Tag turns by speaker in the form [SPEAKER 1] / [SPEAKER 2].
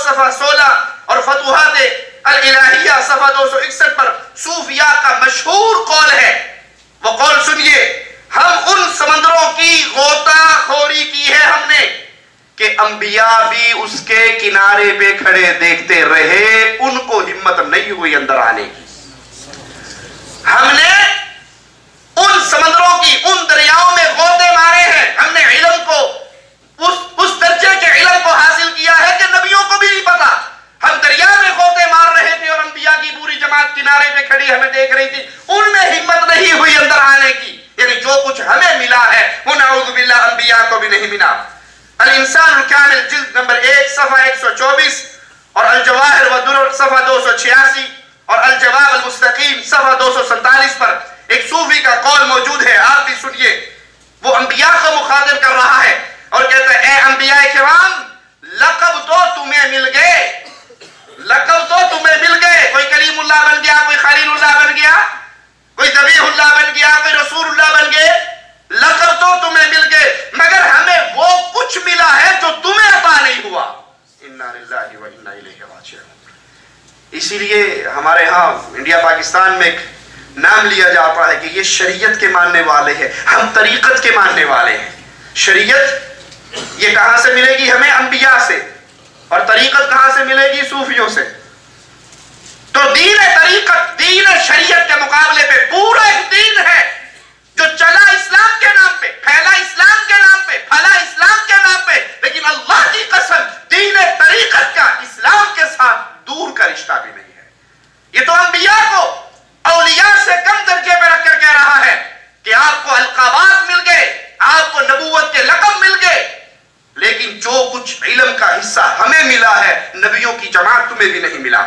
[SPEAKER 1] صفحہ 16 اور فتوحات الالہیہ صفحہ 261 پر صوفیاء کا مشہور قول ہے. وہ قول سنیے: ہم ان سمندروں کی غوطہ خوری کی ہے ہم نے کہ انبیاء بھی اس کے کنارے پہ کھڑے دیکھتے رہے، ان کو ہمت نہیں ہوئی اندر آنے کی. ہم نے ان سمندروں کی، ان دریاؤں میں غوطے مارے ہیں. ہم نے علم کو اس درجے کے علم کو حاصل کیا ہے کہ نبیوں کو بھی نہیں پتا. ہم دریا میں غوطے مار رہے تھے اور انبیاء کی پوری جماعت کنارے پہ کھڑی ہمیں دیکھ رہی تھی، ان میں ہمت نہیں ہوئی اندر آنے کی. یعنی جو کچھ ہمیں ملا ہے وہ نعوذ باللہ انبیاء کو بھی نہیں ملا. الانسان الکامل جلد نمبر 1 صفحہ 124 اور الجواہر والدرر صفحہ 286 اور الجواب المستقیم صفحہ 247 پر ایک صوفی کا قول موجود ہے. آپ بھی سنیے. وہ انبیاء کو مخاطب کر رہا ہے اور کہتا ہے: اے انبیاء کرام، لقب تو تمہیں مل گئے، لقب تو تمہیں مل گئے. کوئی کلیم اللہ بن گیا، کوئی خلیل اللہ بن گیا، کوئی ذبیح اللہ بن گیا، کوئی رسول اللہ بن گئے. لقب تو تمہیں مل گئے، مگر ہمیں وہ کچھ ملا ہے جو تمہیں عطا نہیں ہوا. انا للہ و انا الیہ راجعون. اسی لیے ہمارے ہاں انڈیا پاکستان میں ایک نام لیا جاتا ہے کہ یہ شریعت کے ماننے والے ہیں، ہم طریقت کے ماننے والے ہیں. شریعت یہ کہاں سے ملے گی؟ ہمیں انبیاء سے. اور طریقت کہاں سے ملے گی؟ صوفیوں سے. تو دین طریقت، دین شریعت کے مقابلے پہ پورا ایک دین ہے جو چلا اسلام کے نام پہ، پھیلا اسلام کے نام پہ، پھلا اسلام کے نام پہ، لیکن اللہ کی قسم دین طریقت کا اسلام کے ساتھ دور کا رشتہ بھی نہیں ہے. یہ تو انبیاء کو اولیاء سے کم درجے پہ رکھ کر کہہ رہا ہے کہ آپ کو القابات مل گئے، آپ کو نبوت کے لقب مل گئے، لیکن جو کچھ علم کا حصہ ہمیں ملا ہے نبیوں کی جماعت تمہیں بھی نہیں ملا.